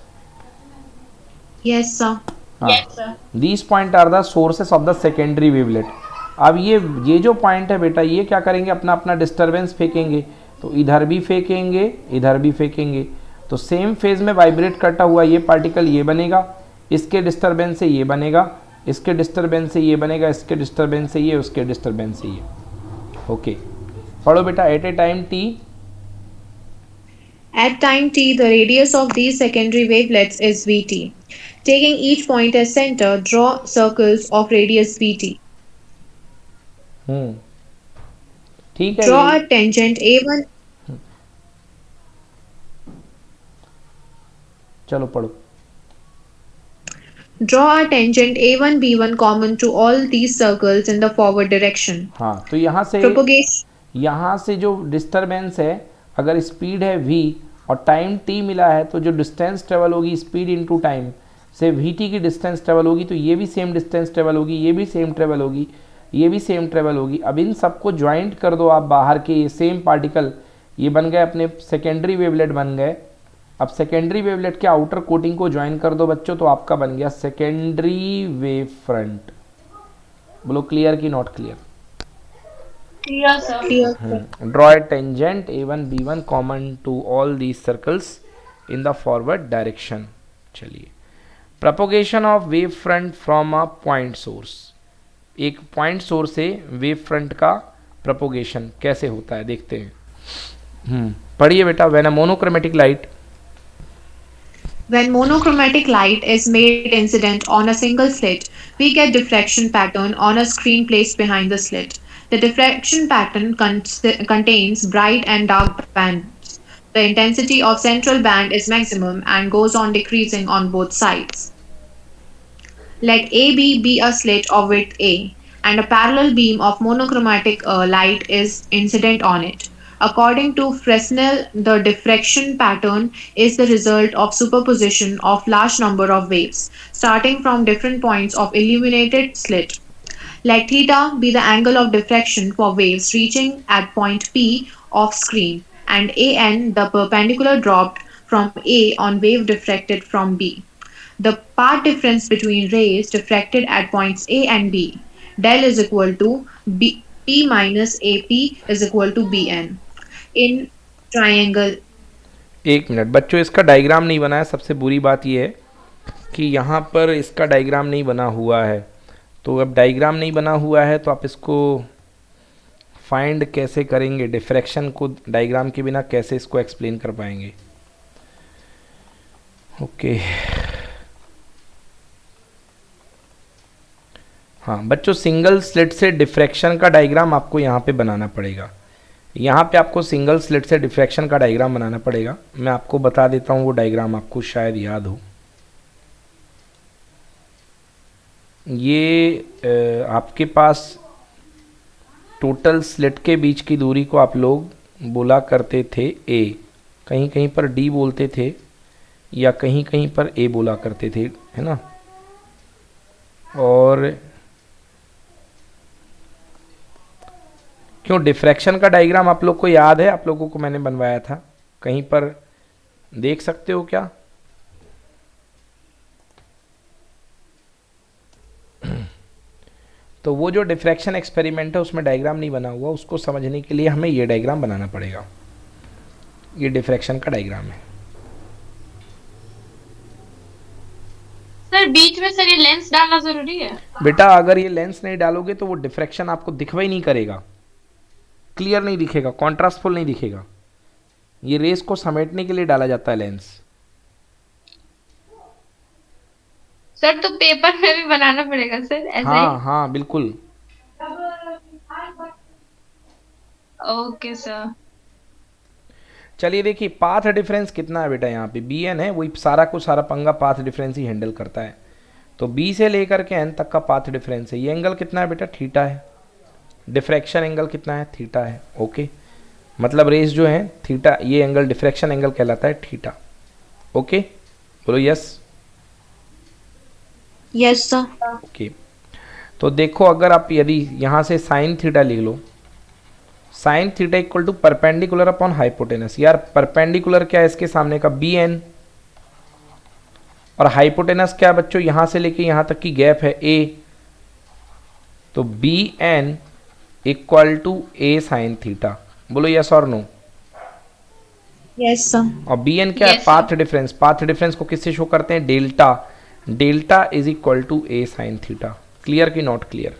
Yes sir. Yes sir. These point are the sources of the secondary wavelet. अब ये जो पॉइंट है बेटा, ये क्या करेंगे, अपना अपना डिस्टर्बेंस फेंकेंगे, तो इधर भी फेंकेंगे, इधर भी फेंकेंगे, तो सेम फेज में वाइब्रेट करता हुआ ये पार्टिकल ये बनेगा, इसके डिस्टर्बेंस से ये बनेगा, इसके डिस्टर्बेंस से ये बनेगा, इसके डिस्टर्बेंस से ये, उसके डिस्टर्बेंस से ये। ओके, पढ़ो बेटा। At a time t, At time t, the radius of these secondary wavelets is Vt. Taking each point as center, draw circles of radius Vt. ठीक है। Draw a tangent A1. चलो पढ़ो। Draw a tangent A1 B1 common to all these circles in the forward direction. हाँ, तो यहाँ से Propagation. यहाँ से जो डिस्टर्बेंस है, अगर स्पीड है v और टाइम t मिला है, तो जो डिस्टेंस ट्रेवल होगी स्पीड इनटू टाइम से vt की डिस्टेंस ट्रेवल होगी, तो ये भी सेम डिस्टेंस ट्रेवल होगी, ये भी सेम ट्रेवल होगी, ये भी सेम ट्रेवल होगी। अब इन सबको ज्वाइंट कर दो आप बाहर के, ये सेम पार्टिकल ये बन गए अपने सेकेंडरी वेवलेट बन गए। अब सेकेंडरी वेवलेट के आउटर कोटिंग को ज्वाइन कर दो बच्चों, तो आपका बन गया सेकेंडरी वेव फ्रंट। बोलो क्लियर की not clear? Clear sir. Clear. Draw a tangent A1 B1 common to all these circles in the forward direction। चलिए, propagation of wave front from a point source। एक point source से wave front का propagation कैसे होता है देखते हैं। पढ़िए बेटा। When a monochromatic light, When monochromatic light is made incident on a single slit, we get diffraction pattern on a screen placed behind the slit. The diffraction pattern contains bright and dark bands. The intensity of central band is maximum and goes on decreasing on both sides. Let AB be a slit of width A, and a parallel beam of monochromatic light is incident on it. According to Fresnel, the diffraction pattern is the result of superposition of large number of waves, starting from different points of illuminated slit. Let theta be the angle of diffraction for waves reaching at point P of screen, and AN the perpendicular dropped from A on wave diffracted from B. The path difference between rays diffracted at points A and B, del is equal to P minus AP is equal to BN. In triangle. एक minute बच्चों, इसका diagram नहीं बना है। सबसे बुरी बात यह है कि यहाँ पर इसका डायग्राम नहीं बना हुआ है। तो अब डायग्राम नहीं बना हुआ है तो आप इसको फाइंड कैसे करेंगे? डिफ्रैक्शन को डायग्राम के बिना कैसे इसको एक्सप्लेन कर पाएंगे? ओके हाँ बच्चों, सिंगल स्लिट से डिफ्रैक्शन का डायग्राम आपको यहाँ पे बनाना पड़ेगा। यहाँ पे आपको सिंगल स्लिट से डिफ्रैक्शन का डायग्राम बनाना पड़ेगा। मैं आपको बता देता हूँ, वो डायग्राम आपको शायद याद हो। ये आपके पास टोटल स्लिट के बीच की दूरी को आप लोग बोला करते थे ए, कहीं कहीं पर डी बोलते थे या कहीं कहीं पर ए बोला करते थे, है ना। और क्यों डिफ्रैक्शन का डायग्राम आप लोग को याद है? आप लोगों को मैंने बनवाया था, कहीं पर देख सकते हो क्या? तो वो जो डिफ्रैक्शन एक्सपेरिमेंट है उसमें डायग्राम नहीं बना हुआ, उसको समझने के लिए हमें ये डायग्राम बनाना पड़ेगा। ये डिफ्रैक्शन का डायग्राम है। सर बीच में सर ये लेंस डालना जरूरी है? बेटा अगर ये लेंस नहीं डालोगे तो वो डिफ्रैक्शन आपको दिखवा ही नहीं करेगा, क्लियर नहीं दिखेगा, कॉन्ट्रास्टफुल नहीं दिखेगा। ये रेस को समेटने के लिए डाला जाता है लेंस। सर तो पेपर में भी बनाना पड़ेगा सर ऐसा ही? हाँ हाँ बिल्कुल। Okay sir. चलिए देखिए, पाथ डिफरेंस कितना है बेटा? यहाँ पे बी एन है, वही सारा को सारा पंगा पाथ डिफरेंस ही हैंडल करता है। तो बी से लेकर के एन तक का पाथ डिफरेंस है। ये एंगल कितना है बेटा? थीटा है। डिफ्रैक्शन एंगल कितना है? थीटा है। ओके, मतलब रेस जो है थीटा, ये एंगल डिफ्रैक्शन एंगल कहलाता है थीटा। ओके बोलो यस। Yes sir. ओके, तो देखो अगर आप यदि यहाँ से साइन थीटा लिख लो, sine theta equal to perpendicular upon hypotenuse. यार परपेंडिकुलर क्या है इसके सामने का? बी एन, और हाइपोटेनस क्या है बच्चों? यहाँ से लेके यहाँ तक की गैप है ए, तो B N equal to A sine theta. बोलो यस और नो। Yes sir. और बी एन क्या है? Yes, path difference. Path difference को किससे शो करते हैं? Delta. Delta is equal to A sine theta. Clear की not clear?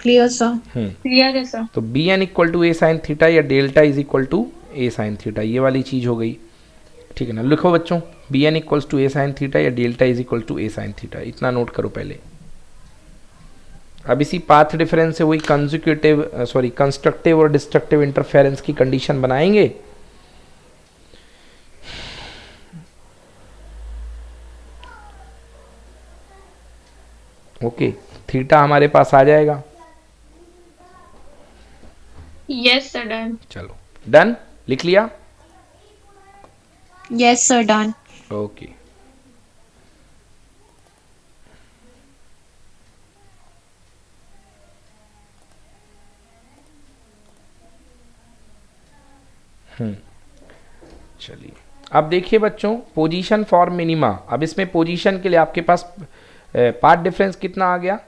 Clear sir. Clear है सर। तो B N equal to A sine theta या delta is equal to A sine theta, ये वाली चीज हो गई। ठीक है ना, लिखो बच्चों, B N equals to A sine theta या delta is equal to A sine theta, इतना नोट करो पहले। अब इसी पाथ डिफरेंस से वही कंस्ट्रक्टिव और डिस्ट्रक्टिव इंटरफेरेंस की कंडीशन बनाएंगे। ओके, थीटा हमारे पास आ जाएगा। Yes sir done. चलो डन, लिख लिया? Yes sir done. ओके, चलिए अब देखिए बच्चों, पोजीशन फॉर मिनिमा। अब इसमें पोजीशन के लिए आपके पास पाथ डिफरेंस कितना आ गया?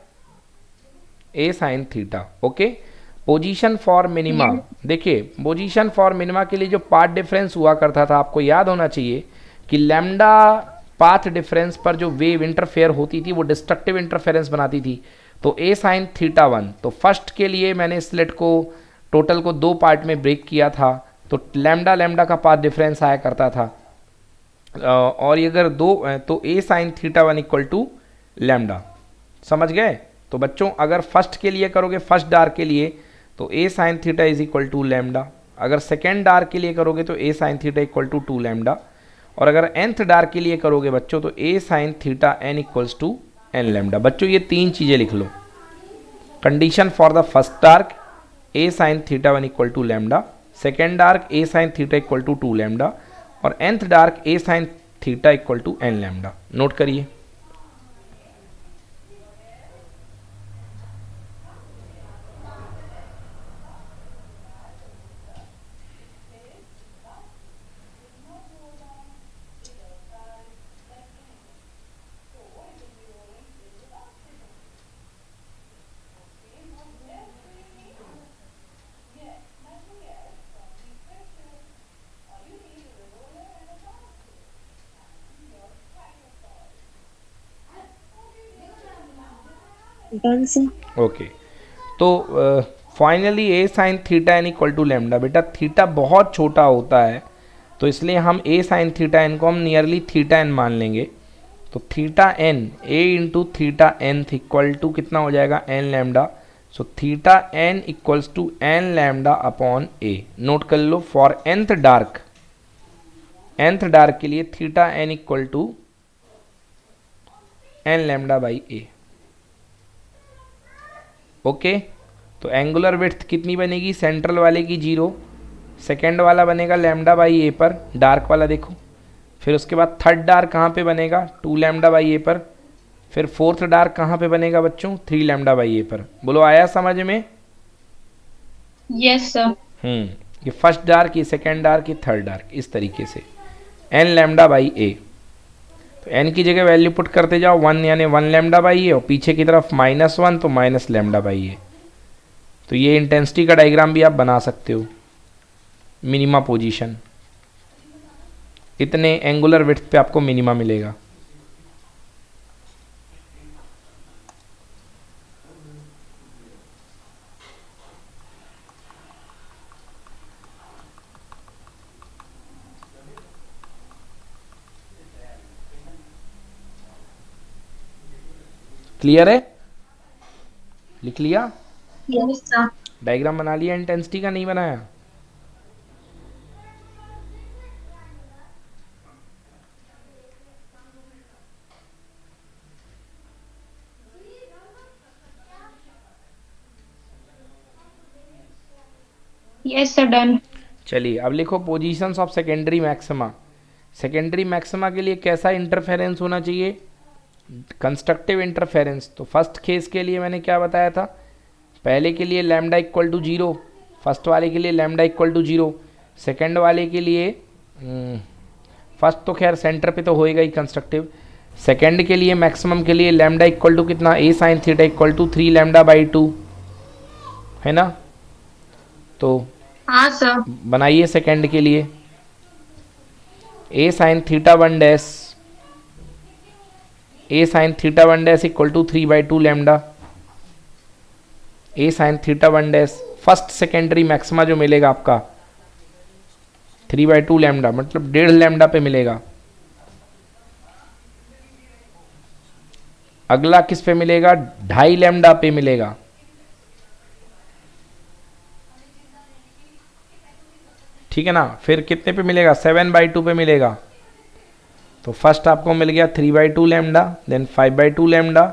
A sine theta. Okay, position for minima. देखिए पोजीशन फॉर मिनिमा के लिए जो पाथ डिफरेंस हुआ करता था, आपको याद होना चाहिए कि लैम्डा पाथ डिफरेंस पर जो वेव इंटरफेयर होती थी वो डिस्ट्रक्टिव इंटरफेरेंस बनाती थी। तो ए साइन थीटा 1, तो फर्स्ट के लिए मैंने स्लिट को टोटल को दो पार्ट में ब्रेक किया था, तो लैम्डा लैम्डा का पाथ डिफरेंस आया करता था। और ये अगर दो तो A sine theta 1 equal to lambda, समझ गए? तो बच्चों अगर फर्स्ट के लिए करोगे, फर्स्ट डार्क के लिए, तो a sine theta is equal to lambda. अगर सेकेंड डार्क के लिए करोगे तो a sine theta equal to 2 lambda. और अगर nth डार्क के लिए करोगे बच्चों तो a sine theta n equals to n lambda. बच्चों ये तीन चीज़ें लिख लो। Condition for the first dark a sine theta 1 equal to lambda, second dark a sine theta equal to 2 lambda, और nth dark a sine theta equal to n lambda. Note करिए। Done, sir. Okay तो finally a sine theta n equal to lambda. बेटा theta बहुत छोटा होता है तो इसलिए हम a साइन थीटा n को हम नियरली थीटा n मान लेंगे। तो theta n a into theta n equal to कितना हो जाएगा n lambda. So theta n equals to n lambda upon a। Note कर लो फॉर nth डार्क के लिए theta n equal to n lambda by a। Okay तो angular width कितनी बनेगी, सेंट्रल वाले की 0, सेकेंड वाला बनेगा लैम्डा बाई ए पर, डार्क वाला देखो। फिर उसके बाद थर्ड डार्क कहाँ पे बनेगा, 2 लैम्डा बाई ए पर। फिर फोर्थ डार्क कहाँ पे बनेगा बच्चों, 3 लैम्डा बाई ए पर। बोलो आया समझ में? Yes, sir. ये फर्स्ट डार्क, ये सेकेंड डार्क, ये थर्ड डार्क, इस तरीके से n लैम्डा बाई ए। तो n की जगह वैल्यू पुट करते जाओ, 1 यानी 1 लैम्डा बाई ए, और पीछे की तरफ -1 तो माइनस लैम्डा बाई ए। तो ये इंटेंसिटी का डायग्राम भी आप बना सकते हो। मिनिमा पोजीशन, इतने एंगुलर विड्थ पे आपको मिनिमा मिलेगा। क्लियर है? लिख लिया? Yes, sir. डायग्राम बना लिया इंटेंसिटी का, नहीं बनाया? Yes, sir. Done. चलिए अब लिखो positions of secondary maxima. Secondary maxima के लिए कैसा इंटरफेरेंस होना चाहिए, कंस्ट्रक्टिव इंटरफेरेंस। तो फर्स्ट केस के लिए मैंने क्या बताया था, पहले के लिए लैम्डा इक्वल टू 0, फर्स्ट वाले के लिए लैम्डा इक्वल टू 0, सेकेंड वाले के लिए फर्स्ट तो खैर सेंटर पे तो होएगा ही कंस्ट्रक्टिव, सेकेंड के लिए मैक्सिमम के लिए लैम्डा इक्वल टू कितना, a sine theta equal to 3 lambda by 2, है ना। तो हाँ सर। बनाइए सेकेंड के लिए, a sine theta 1 dash, a sine theta 1 dash equal to 3/2 lambda, a sine theta 1 dash. First secondary maxima जो मिलेगा आपका 3/2 लैम्डा, मतलब 1.5 लैम्डा पे मिलेगा। अगला किस पे मिलेगा, 2.5 लैम्डा पे मिलेगा। ठीक है ना। फिर कितने पे मिलेगा, 7/2 पे मिलेगा। तो फर्स्ट आपको मिल गया 3/2 लैम्डा, देन 5/2 लैम्डा।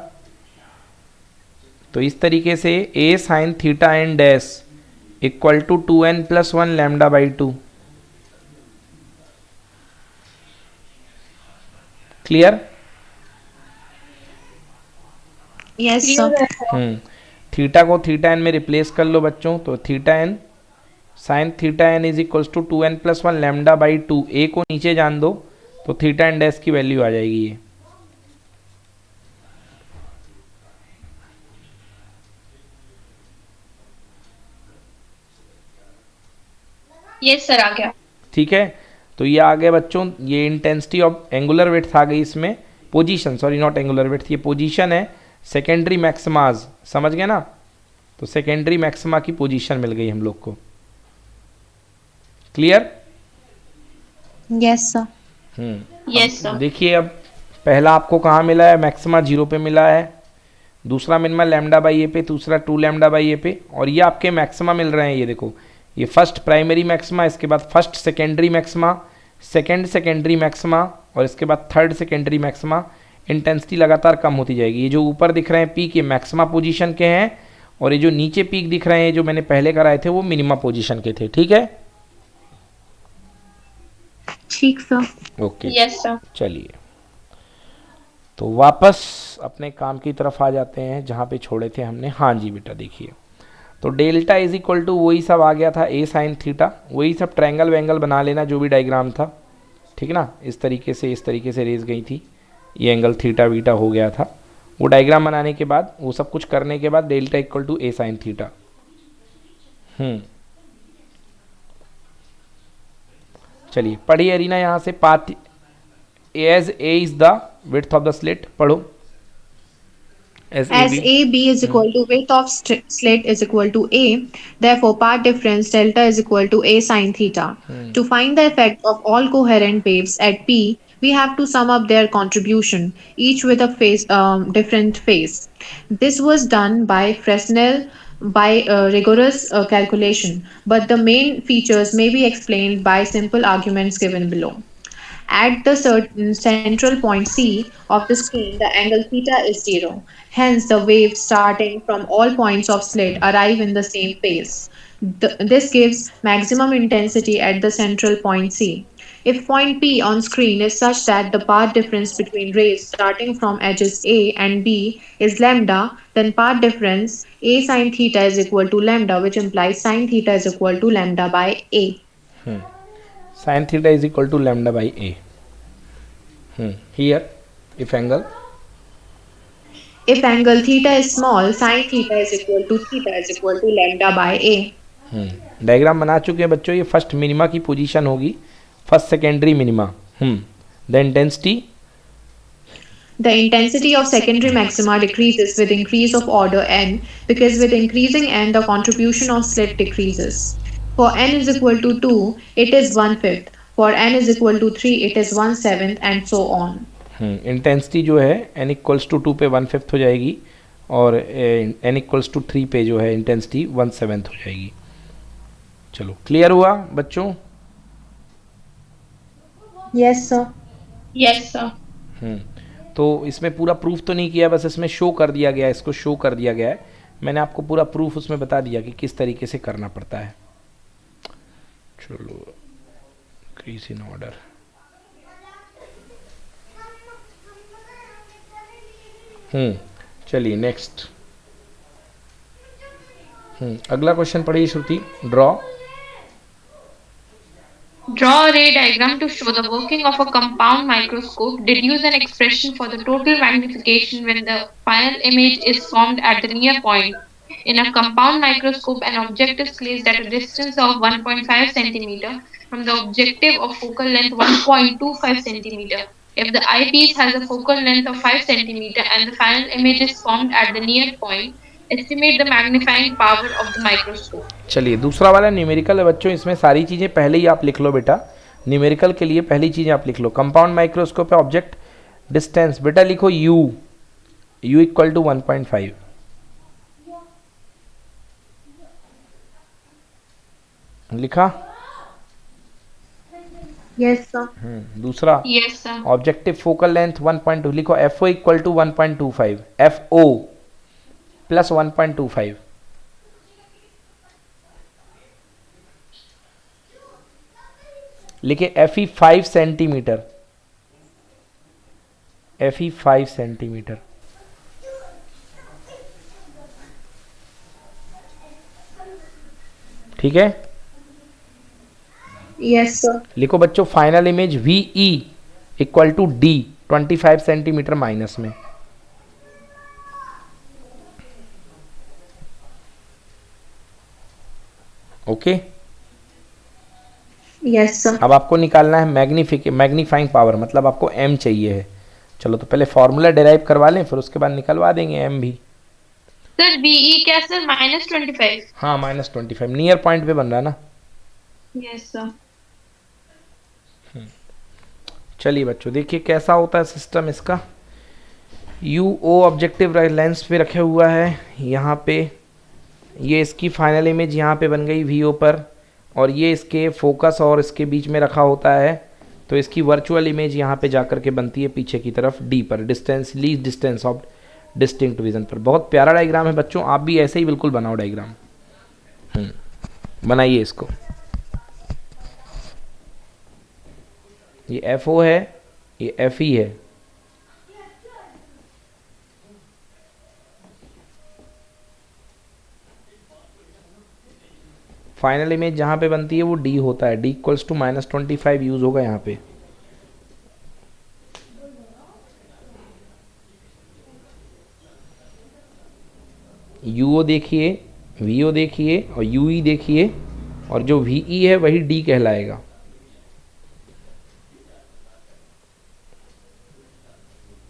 तो इस तरीके से a sine theta N dash equal to 2n + 1 lambda by 2। Clear? Yes, sir. Theta को थीटा एन में रिप्लेस कर लो बच्चों। तो theta N sine theta N is equals to 2n + 1 lambda by 2। A को नीचे जान दो तो थीटा एन डैश की वैल्यू आ जाएगी ये। यस सर, आ गया। ठीक है। तो ये आ गया बच्चों, ये इंटेंसिटी ऑफ एंगुलर विड्थ आ गई इसमें, position, sorry not angular width, ये पोजीशन है सेकेंडरी मैक्सिमाज। समझ गए ना। तो सेकेंडरी मैक्सिमा की पोजीशन मिल गई हम लोग को। Clear? Yes, sir. Yes sir. देखिए अब पहला आपको कहाँ मिला है, मैक्सिमा 0 पे मिला है। दूसरा मिनिमा लैम्डा बाई ए पे, दूसरा 2 लैम्डा बाई ए पे, और ये आपके मैक्सिमा मिल रहे हैं। ये देखो, ये फर्स्ट प्राइमरी मैक्सिमा, इसके बाद first secondary maxima, second secondary maxima, और इसके बाद थर्ड सेकेंडरी मैक्सिमा। इंटेंसिटी लगातार कम होती जाएगी। ये जो ऊपर दिख रहे हैं पीक, ये मैक्सिमा पोजीशन के हैं, और ये जो नीचे पीक दिख रहे हैं जो मैंने पहले कराए थे वो मिनिमा पोजीशन के थे। ठीक है, ठीक सर। Okay, Yes, sir. चलिए तो वापस अपने काम की तरफ आ जाते हैं जहाँ पे छोड़े थे हमने। हाँ जी बेटा, देखिए तो डेल्टा इज इक्वल टू वही सब आ गया था, ए साइन थीटा, वही सब ट्रायंगल वैंगल बना लेना जो भी डायग्राम था। ठीक ना, इस तरीके से रेज गई थी, ये एंगल थीटा वीटा हो गया था। वो डायग्राम बनाने के बाद, वो सब कुछ करने के बाद delta equal to A sine theta. चलिए पढ़िए अरीना यहाँ से, path as A is the width of the slit, पढ़ो। As AB is equal to width of slit is equal to A, therefore path difference delta is equal to A sine theta. To find the effect of all coherent waves at P, we have to sum up their contribution, each with a different phase. This was done by Fresnel by rigorous calculation, but the main features may be explained by simple arguments given below. At the certain central point C of the screen, the angle theta is 0. Hence, the waves starting from all points of slit arrive in the same phase. This gives maximum intensity at the central point C. If point P on screen is such that the path difference between rays starting from edges A and B is lambda, then path difference A sine theta is equal to lambda, which implies sine theta is equal to lambda by A. Sin theta is equal to lambda by A. Here, if angle theta is small, sin theta is equal to lambda by A. Diagram बना चुके हैं बच्चों। ये first minima की position होगी, first secondary minima. The intensity of secondary maxima decreases with increase of order n, because with increasing n the contribution of slit decreases. For n is equal to 2, it is 1/5. For n is equal to 3, it is 1/7, and so on. Intensity जो है n equals to 2 पे 1/5 हो जाएगी, और n equals to 3 पे जो है intensity 1/7 हो जाएगी। चलो, क्लियर हुआ बच्चों? Yes, sir. Yes, sir. तो इसमें पूरा प्रूफ तो नहीं किया, बस इसमें शो कर दिया गया है, इसको शो कर दिया गया है। मैंने आपको पूरा प्रूफ उसमें बता दिया कि किस तरीके से करना पड़ता है। चलो, इंक्रीज इन ऑर्डर। चलिए नेक्स्ट। अगला क्वेश्चन पढ़िए Shruti. Draw Draw a ray diagram to show the working of a compound microscope. Deduce an expression for the total magnification when the final image is formed at the near point. In a compound microscope, an object is placed at a distance of 1.5 centimeter from the objective of focal length 1.25 centimeter. If the eyepiece has a focal length of 5 centimeter and the final image is formed at the near point, estimate the magnifying power of the microscope. चलिए, दूसरा वाला numerical है बच्चों। इसमें सारी चीज़ें पहले ही आप लिख लो बेटा। न्यूमेरिकल के लिए पहली चीज़ें आप लिख लो। कंपाउंड माइक्रोस्कोप है, ऑब्जेक्ट डिस्टेंस बेटा लिखो u इक्वल टू 1.5। लिखा? Yes, sir. दूसरा, Yes, sir. Objective focal length 1.2 लिखो। FO equal to 1.25, FO plus 1.25। लिखे FE 5 सेंटीमीटर, FE 5 सेंटीमीटर। ठीक है? Yes, sir. लिखो बच्चों final image VE equal to D 25 centimetre minus में। ओके? Yes, sir. अब आपको निकालना है मैग्नीफाइंग पावर, मतलब आपको m चाहिए है। चलो तो पहले फॉर्मूला डिराइव करवा लें, फिर उसके बाद निकलवा देंगे m भी। Sir, VE क्या sir? -25. हाँ, -25 नियर पॉइंट पे बन रहा ना। Yes, sir. चलिए बच्चों, देखिए कैसा होता है सिस्टम इसका। यू ओ ऑब्जेक्टिव लेंस पे रखे हुआ है यहाँ पे। ये इसकी फाइनल इमेज यहाँ पे बन गई वी ओ पर, और ये इसके फोकस और इसके बीच में रखा होता है, तो इसकी वर्चुअल इमेज यहाँ पे जाकर के बनती है पीछे की तरफ डी पर, distance least distance of distinct vision पर। बहुत प्यारा डायग्राम है बच्चों, आप भी ऐसे ही बिल्कुल बनाओ डायग्राम। बनाइए इसको। ये एफ ओ है, ये एफ ई है। फाइनल इमेज जहाँ पे बनती है वो डी होता है, डी इक्वल्स टू -25 यूज होगा यहाँ पे। यूओ देखिए, वीओ देखिए और यूई देखिए, और जो वीई है वही डी कहलाएगा।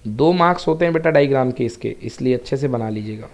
दो मार्क्स होते हैं बेटा डायग्राम के इसके, इसलिए अच्छे से बना लीजिएगा।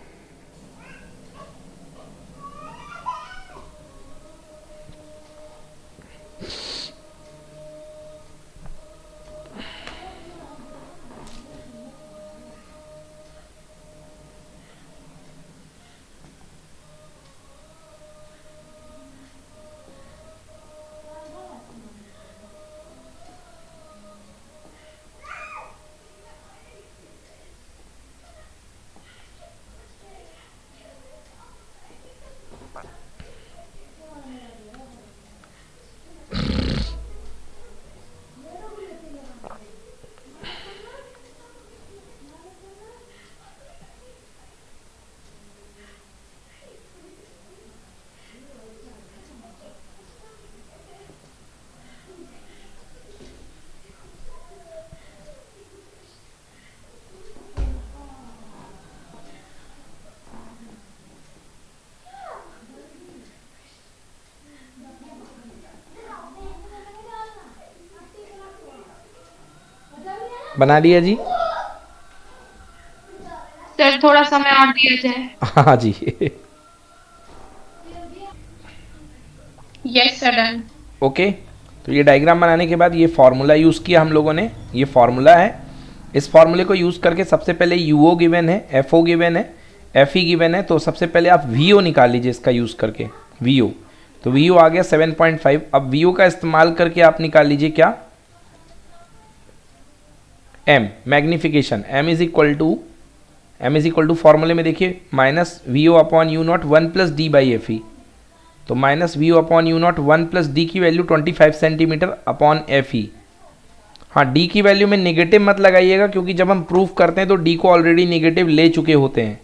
बना लिया जी? सर थोड़ा समय और दिया जाए। हाँ जी। Yes sir, done. ओके, तो ये डायग्राम बनाने के बाद ये फार्मूला यूज़ किया हम लोगों ने, ये फार्मूला है। इस फार्मूले को यूज़ करके सबसे पहले यूओ गिवन है, एफओ गिवन है, एफई गिवन है, तो सबसे पहले आप वीओ निकाल लीजिए इसका यूज़ करके, वीओ। तो वीओ आ गया 7.5। अब वीओ का इस्तेमाल करके आप निकाल लीजिए क्या, M, magnification. M is equal to फॉर्मूले में देखिए minus V O upon U naught 1 plus D by F E. तो minus V O upon U naught 1 plus D की value 25 centimetre upon F E. हाँ, डी की value में negative मत लगाइएगा, क्योंकि जब हम प्रूफ करते हैं तो डी को ऑलरेडी नेगेटिव ले चुके होते हैं,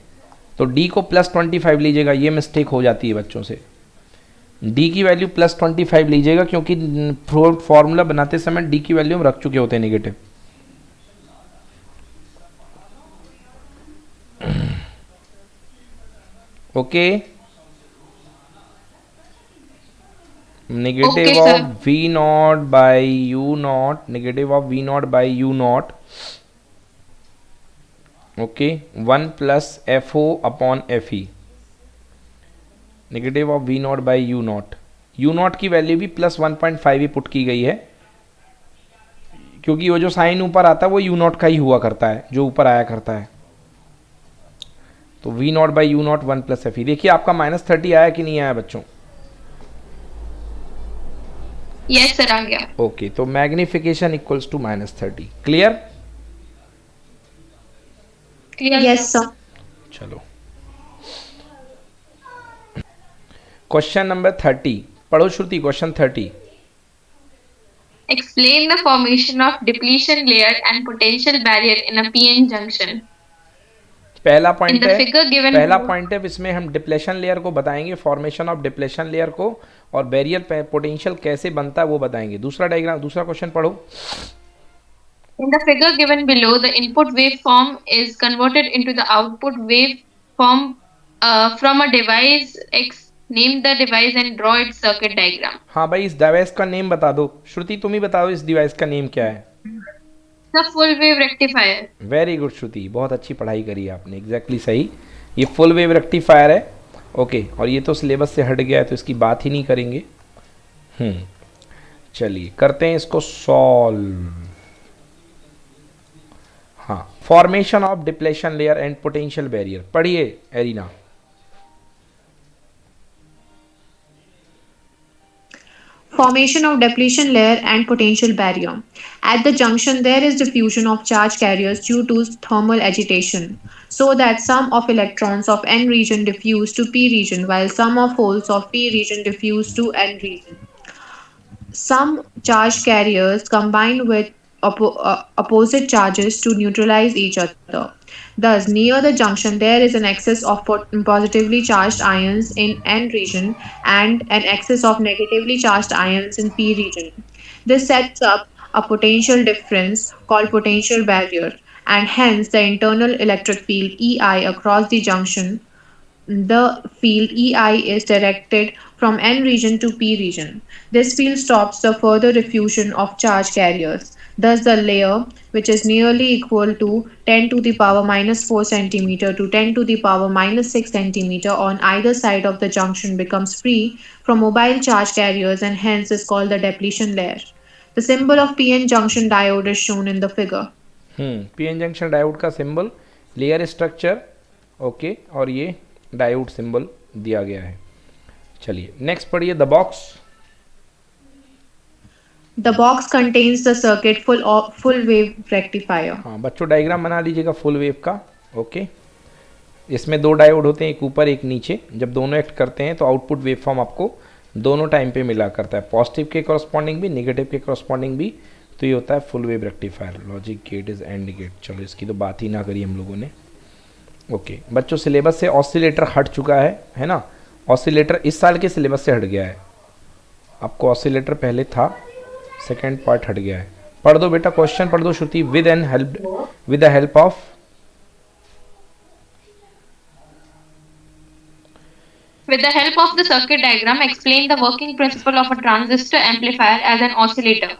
तो डी को +25 लीजिएगा। ये मिस्टेक हो जाती है बच्चों से, डी की वैल्यू +25 लीजिएगा, क्योंकि फॉर्मूला बनाते समय डी की वैल्यू हम रख चुके होते हैं negative. Okay, negative of V naught by U naught, negative of V naught by U naught, okay, 1 plus F O upon F E, negative of V naught by U naught. U naught की value भी +1.5 ही put की गई है, क्योंकि वो जो sign ऊपर आता है वो यू नॉट का ही हुआ करता है, जो ऊपर आया करता है। तो V naught by U naught 1 plus F E. देखिए आपका -30 आया कि नहीं आया बच्चों? यस सर, आ गया। ओके, तो magnification equals to -30। Clear? Clear? Yes sir. चलो, क्वेश्चन नंबर 30 पढ़ो Shruti. Question 30, Explain the formation of depletion layer and potential barrier in a PN junction. पहला पॉइंट In the है, figure given पहला below- point है, इसमें हम depletion layer को बताएंगे, फॉर्मेशन ऑफ डिप्लेशन लेयर को, और बैरियर पोटेंशियल कैसे बनता है वो बताएंगे। दूसरा डायग्राम, दूसरा क्वेश्चन पढ़ो। In the figure given below, the input waveform is converted into the output waveform from a device X. Name the device and draw its circuit diagram. हाँ भाई, इस डिवाइस का नेम बता दो। श्रुति तुम ही बताओ इस डिवाइस का नेम क्या है। The full wave rectifier. Very good Shruti, बहुत अच्छी पढ़ाई करी आपने, एग्जैक्टली सही। ये फुल वेव रेक्टिफायर है। ओके, और ये तो सिलेबस से हट गया है तो इसकी बात ही नहीं करेंगे। चलिए करते हैं इसको सॉल्व। हाँ, formation of depletion layer and potential barrier, पढ़िए arena. Formation of depletion layer and potential barrier. At the junction, there is diffusion of charge carriers due to thermal agitation, so that some of electrons of N region diffuse to P region, while some of holes of P region diffuse to N region. Some charge carriers combine with opposite charges to neutralize each other. Thus, near the junction, there is an excess of positively charged ions in N region and an excess of negatively charged ions in P region. This sets up a potential difference called potential barrier, and hence the internal electric field EI across the junction. The field EI is directed from N region to P region. This field stops the further diffusion of charge carriers. Thus, the layer, which is nearly equal to 10 to the power minus 4 centimeter to 10 to the power minus 6 centimeter on either side of the junction, becomes free from mobile charge carriers and hence is called the depletion layer. The symbol of PN junction diode is shown in the figure. PN junction diode का symbol, layer structure, okay, और ये diode symbol दिया गया है। चलिए next पढ़िए, the box. The box contains the circuit full wave rectifier. हाँ बच्चों, डायग्राम बना लीजिएगा फुल वेव का, ओके। इसमें दो डायोड होते हैं, एक ऊपर एक नीचे। जब दोनों एक्ट करते हैं तो आउटपुट वेव फॉर्म आपको दोनों टाइम पे मिला करता है, पॉजिटिव के करस्पॉन्डिंग भी, नेगेटिव के करस्पॉन्डिंग भी। तो ये होता है full wave rectifier. Logic gate is and gate, चलो इसकी तो बात ही ना करी हम लोगों ने, ओके। बच्चों सिलेबस से ऑसिलेटर हट चुका है ना, ऑसिलेटर इस साल के सिलेबस से हट गया है। आपको ऑसिलेटर पहले था, सेकेंड पार्ट हट गया है। पढ़ दो बेटा, क्वेश्चन पढ़ दो Shruti. With the help of With the help of the circuit diagram, explain the working principle of a transistor amplifier as an oscillator.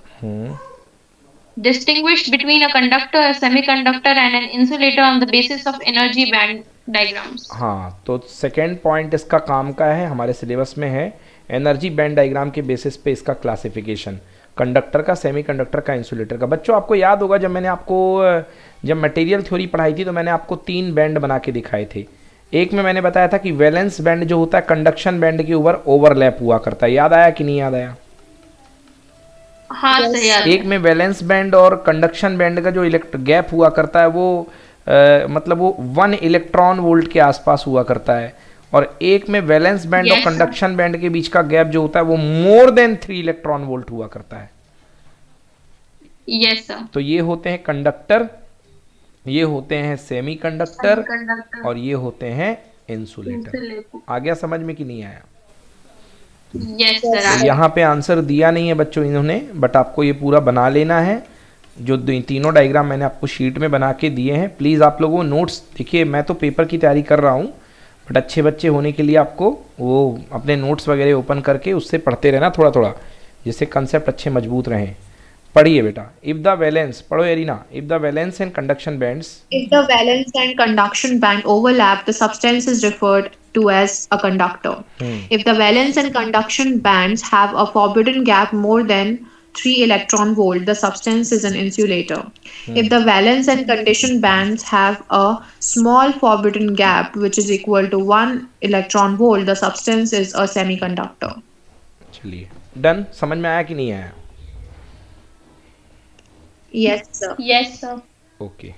Distinguish between a conductor, a semiconductor, and an insulator on the basis of energy band diagrams. हाँ, तो second point इसका काम का है, हमारे syllabus में है, energy band diagram के बेसिस पे इसका क्लासिफिकेशन, कंडक्टर का, सेमीकंडक्टर का, इंसुलेटर का। बच्चों आपको याद होगा जब मटेरियल थ्योरी पढ़ाई थी तो मैंने आपको 3 बैंड बना के दिखाए थे। एक में मैंने बताया था कि वैलेंस बैंड जो होता है कंडक्शन बैंड के ऊपर ओवरलैप हुआ करता है, याद आया कि नहीं याद आया? हाँ सर याद। एक में वैलेंस बैंड और कंडक्शन बैंड का जो गैप हुआ करता है वो मतलब वो 1 इलेक्ट्रॉन वोल्ट के आसपास हुआ करता है, और एक में वैलेंस बैंड और कंडक्शन बैंड के बीच का गैप जो होता है वो मोर देन 3 इलेक्ट्रॉन वोल्ट हुआ करता है। Yes sir. तो ये होते हैं कंडक्टर, ये होते हैं सेमीकंडक्टर, और ये होते हैं इंसुलेटर। आ गया समझ में कि नहीं आया? Yes sir. यहाँ पे आंसर दिया नहीं है बच्चों इन्होंने, बट आपको ये पूरा बना लेना है। जो तीनों डायग्राम मैंने आपको शीट में बना के दिए हैं, प्लीज़ आप लोगों नोट्स देखिए। मैं तो पेपर की तैयारी कर रहा हूँ, बट अच्छे बच्चे होने के लिए आपको वो अपने नोट्स वगैरह ओपन करके उससे पढ़ते रहना थोड़ा थोड़ा, जिससे कंसेप्ट अच्छे मजबूत रहें। पढ़िए बेटा, इफ द वैलेंस, पढ़ो arena. If the valence and conduction bands, If the valence and conduction band overlap, the substance is referred to as a conductor. If the valence and conduction bands have a forbidden gap more than 3 electron volt, the substance is an insulator. If the valence and condition bands have a small forbidden gap which is equal to 1 electron volt, the substance is a semiconductor. चलिए done. समझ में आया कि नहीं आया? Yes, sir. Yes sir. Okay.